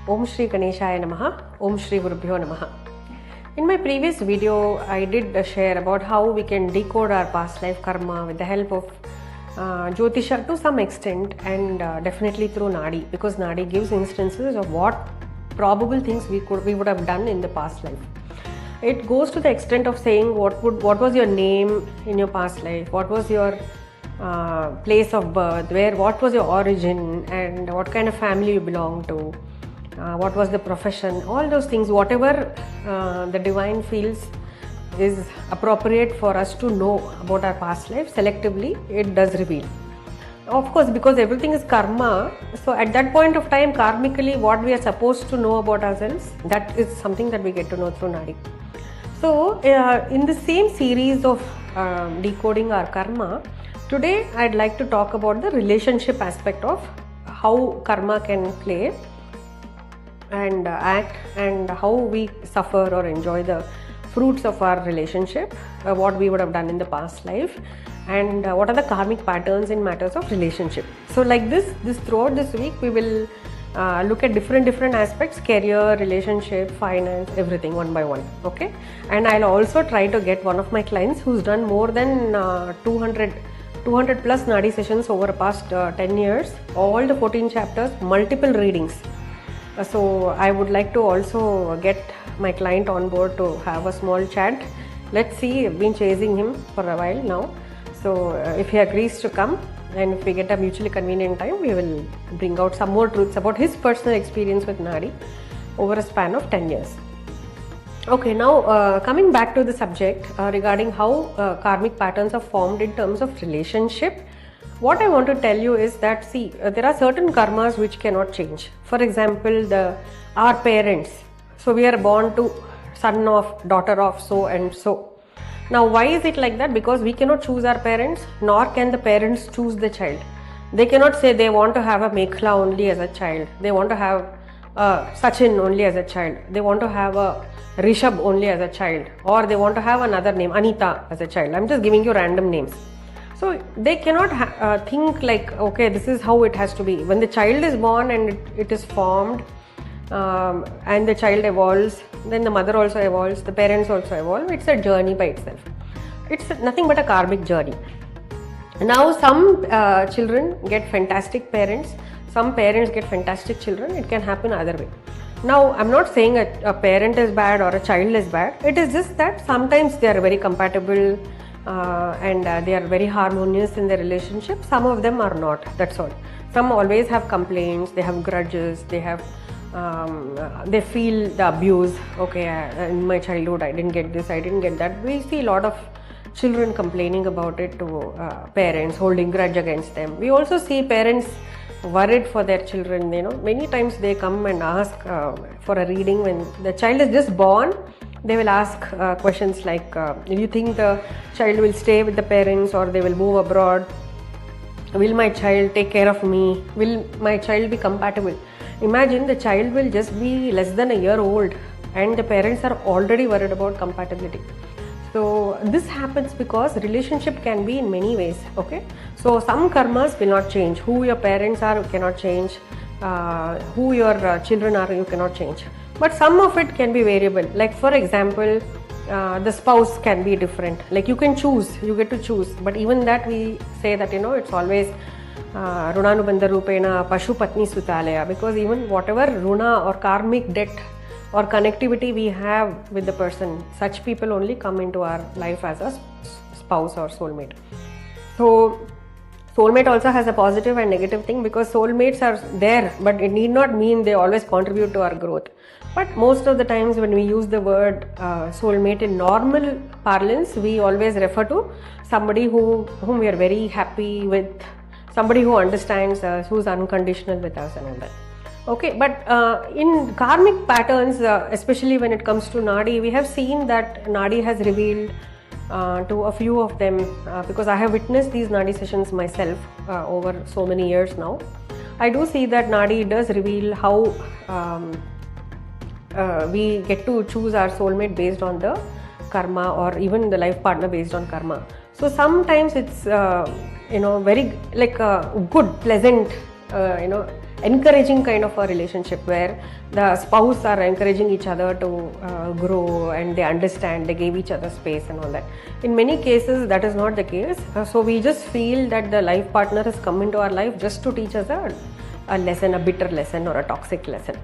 Om Shri Ganeshaya Namaha, Om Shri Gurubhyo Namaha. In my previous video, I did share about how we can decode our past life karma with the help of Jyotisha to some extent, and definitely through Nadi, because Nadi gives instances of what probable things we would have done in the past life. It goes to the extent of saying what was your name in your past life, what was your place of birth, what was your origin, and what kind of family you belong to, what was the profession, all those things, whatever the divine feels is appropriate for us to know about our past life, selectively it does reveal. Of course, because everything is karma, so at that point of time, karmically, what we are supposed to know about ourselves, that is something that we get to know through Nadi. So, in the same series of decoding our karma, today I'd like to talk about the relationship aspect of how karma can play and act, and how we suffer or enjoy the fruits of our relationship, what we would have done in the past life, and what are the karmic patterns in matters of relationship. So like this throughout this week we will look at different aspects: career, relationship, finance, everything one by one. Okay, and I'll also try to get one of my clients who's done more than 200 plus Nadi sessions over the past 10 years, all the 14 chapters, multiple readings. So I would like to also get my client on board to have a small chat. Let's see, I've been chasing him for a while now. So if he agrees to come, and if we get a mutually convenient time, we will bring out some more truths about his personal experience with Nadi over a span of 10 years. Okay, now coming back to the subject regarding how karmic patterns are formed in terms of relationship. What I want to tell you is that, see, there are certain karmas which cannot change. For example, our parents. So we are born to son of, daughter of, so and so. Now, why is it like that? Because we cannot choose our parents, nor can the parents choose the child. They cannot say they want to have a Mekhala only as a child. They want to have Sachin only as a child. They want to have a Rishabh only as a child. Or they want to have another name, Anita, as a child. I'm just giving you random names. So they cannot think like, okay, this is how it has to be. When the child is born and it is formed, and the child evolves, then the mother also evolves, the parents also evolve. It's a journey by itself. It's nothing but a karmic journey. Now some children get fantastic parents, some parents get fantastic children. It can happen either way. Now I'm not saying a parent is bad or a child is bad. It is just that sometimes they are very compatible, and they are very harmonious in their relationship. Some of them are not, that's all. Some always have complaints, they have grudges, they have they feel the abuse. Okay, in my childhood I didn't get this, I didn't get that. We see a lot of children complaining about it to parents, holding grudge against them. We also see parents worried for their children. You know, many times they come and ask for a reading when the child is just born. They will ask questions like, do you think the child will stay with the parents or they will move abroad? Will my child take care of me? Will my child be compatible? Imagine the child will just be less than a year old and the parents are already worried about compatibility. So this happens because relationship can be in many ways. Okay, so some karmas will not change. Who your parents are, you cannot change. Who your children are, you cannot change. But some of it can be variable. Like for example, the spouse can be different. Like you can choose, you get to choose. But even that we say that, you know, it's always Runanubandha Rupena Pashu Patni Sutalaya, because even whatever Runa or karmic debt or connectivity we have with the person, such people only come into our life as a spouse or soulmate. So soulmate also has a positive and negative thing, because soulmates are there, but it need not mean they always contribute to our growth. But most of the times when we use the word soulmate in normal parlance, we always refer to somebody whom we are very happy with, somebody who understands us, who's unconditional with us and all that. Okay, but in karmic patterns, especially when it comes to Nadi, we have seen that Nadi has revealed to a few of them, because I have witnessed these Nadi sessions myself over so many years now. I do see that Nadi does reveal how we get to choose our soulmate based on the karma, or even the life partner based on karma. So sometimes it's very like good, pleasant, encouraging kind of a relationship where the spouse are encouraging each other to grow, and they understand, they give each other space and all that. In many cases that is not the case. So we just feel that the life partner has come into our life just to teach us a lesson, a bitter lesson or a toxic lesson.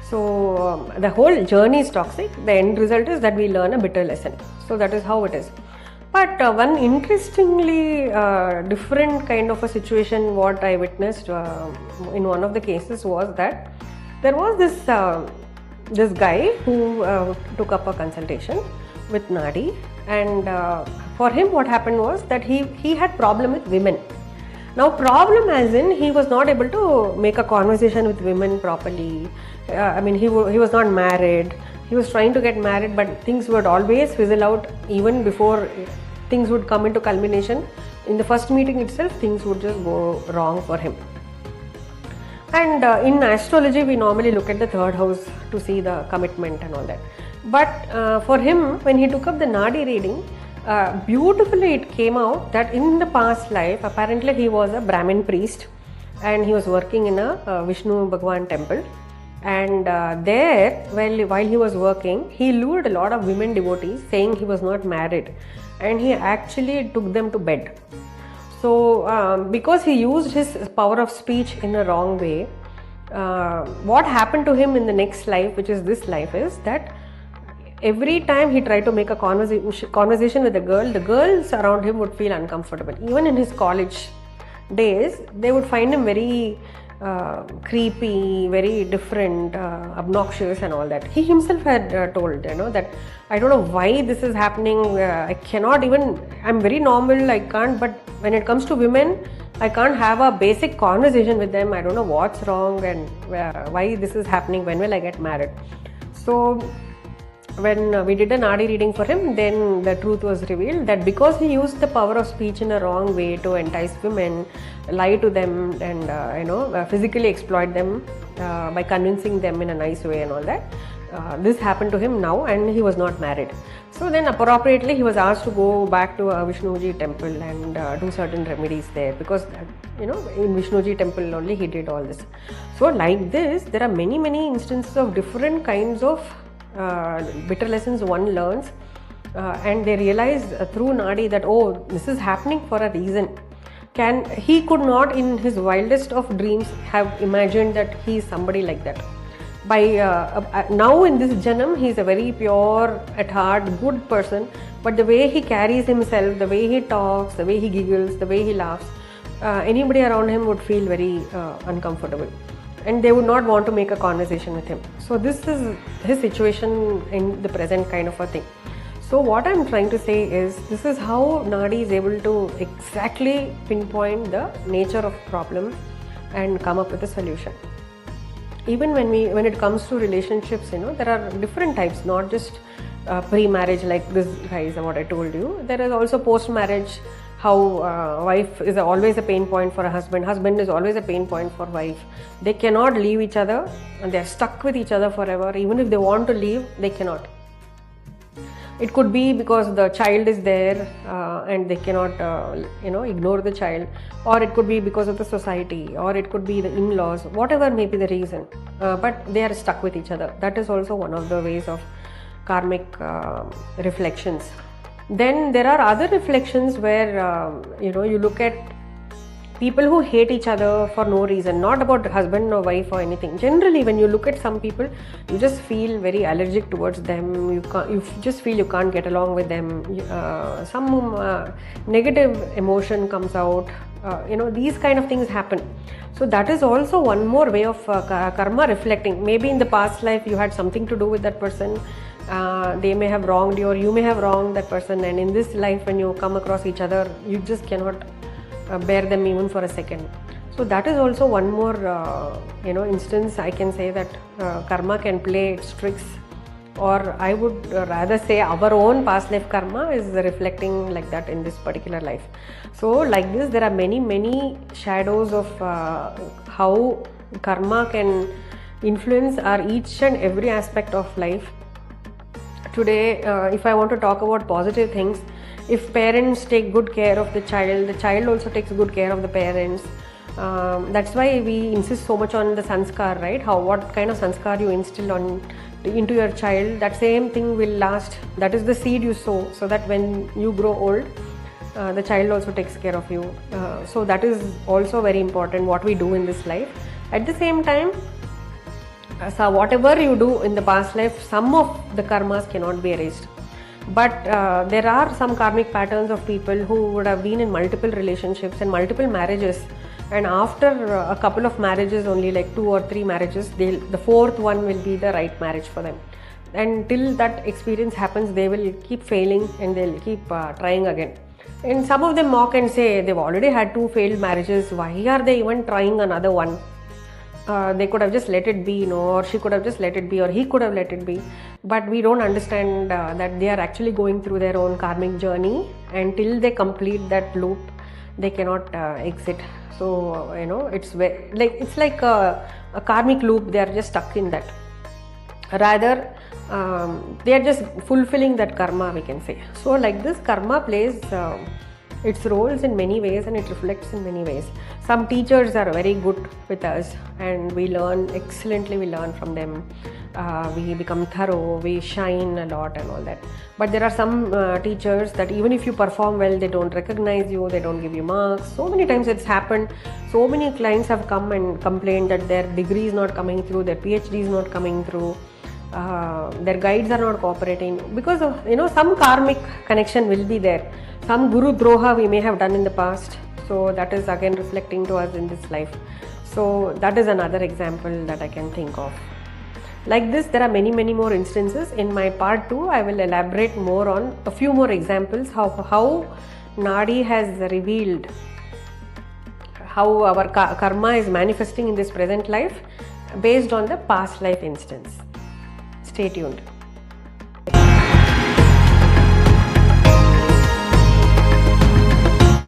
So the whole journey is toxic. The end result is that we learn a bitter lesson. So that is how it is. But one interestingly different kind of a situation what I witnessed in one of the cases was that there was this guy who took up a consultation with Nadi, and for him what happened was that he had problem with women. Now problem as in he was not able to make a conversation with women properly. I mean he was not married. He was trying to get married, but things would always fizzle out even before things would come into culmination. In the first meeting itself, things would just go wrong for him. And in astrology, we normally look at the third house to see the commitment and all that. But for him, when he took up the Nadi reading, beautifully it came out that in the past life, apparently he was a Brahmin priest and he was working in a Vishnu Bhagwan temple. And there, while he was working, he lured a lot of women devotees saying he was not married, and he actually took them to bed. So because he used his power of speech in a wrong way, what happened to him in the next life, which is this life, is that every time he tried to make a conversation with a girl, the girls around him would feel uncomfortable. Even in his college days, they would find him very creepy, very different, obnoxious and all that. He himself had told, that I don't know why this is happening. I cannot even, I'm very normal, I can't, but when it comes to women, I can't have a basic conversation with them. I don't know what's wrong and why this is happening. When will I get married? So when we did a Nadi reading for him, then the truth was revealed that because he used the power of speech in a wrong way to entice women, lie to them and physically exploit them by convincing them in a nice way and all that, this happened to him now, and he was not married. So then appropriately he was asked to go back to a Vishnuji temple and do certain remedies there, because in Vishnuji temple only he did all this. So like this, there are many instances of different kinds of bitter lessons one learns, and they realize through Nadi that, oh, this is happening for a reason. He could not in his wildest of dreams have imagined that he is somebody like that. By now in this Janam, he is a very pure at heart, good person, but the way he carries himself, the way he talks, the way he giggles, the way he laughs, anybody around him would feel very uncomfortable, and they would not want to make a conversation with him. So this is his situation in the present kind of a thing. So what I'm trying to say is, this is how Nadi is able to exactly pinpoint the nature of problem and come up with a solution. Even when it comes to relationships, there are different types, not just pre-marriage like this guys, what I told you. There is also post-marriage, how wife is always a pain point for a husband is always a pain point for wife. They cannot leave each other and they are stuck with each other forever. Even if they want to leave, they cannot. It could be because the child is there and they cannot ignore the child, or it could be because of the society, or it could be the in-laws, whatever may be the reason, but they are stuck with each other. That is also one of the ways of karmic reflections. Then there are other reflections where you look at people who hate each other for no reason, not about husband or wife or anything. Generally, when you look at some people, you just feel very allergic towards them. You just feel you can't get along with them. Some negative emotion comes out. These kind of things happen. So that is also one more way of karma reflecting. Maybe in the past life you had something to do with that person. They may have wronged you, or you may have wronged that person, and in this life when you come across each other, you just cannot bear them even for a second. So that is also one more instance I can say that karma can play its tricks, or I would rather say our own past life karma is reflecting like that in this particular life. So like this, there are many shadows of how karma can influence our each and every aspect of life. Today if I want to talk about positive things, If parents take good care of the child also takes good care of the parents. That's why we insist so much on the sanskar, right? What kind of sanskar you instill into your child, that same thing will last. That is the seed you sow, so that when you grow old, the child also takes care of you. So that is also very important, what we do in this life. At the same time, so whatever you do in the past life, some of the karmas cannot be erased. But there are some karmic patterns of people who would have been in multiple relationships and multiple marriages, and after a couple of marriages, only like 2 or 3 marriages, the fourth one will be the right marriage for them. And till that experience happens, they will keep failing and they'll keep trying again. And some of them mock and say they've already had 2 failed marriages, why are they even trying another one? They could have just let it be, or she could have just let it be, or he could have let it be. But we don't understand that they are actually going through their own karmic journey, and till they complete that loop, they cannot exit. So it's like a karmic loop. They are just stuck in that. Rather, they are just fulfilling that karma, we can say. So like this, karma plays its roles in many ways, and it reflects in many ways. Some teachers are very good with us, and we learn excellently. We learn from them. We become thorough. We shine a lot and all that. But there are some teachers that even if you perform well, they don't recognize you. They don't give you marks. So many times it's happened. So many clients have come and complained that their degree is not coming through, their PhD is not coming through. Their guides are not cooperating because of some karmic connection will be there. Some guru droha we may have done in the past, so that is again reflecting to us in this life. So that is another example that I can think of. Like this, there are many more instances. In my part 2, I will elaborate more on a few more examples how Nadi has revealed how our karma is manifesting in this present life based on the past life instance. Stay tuned.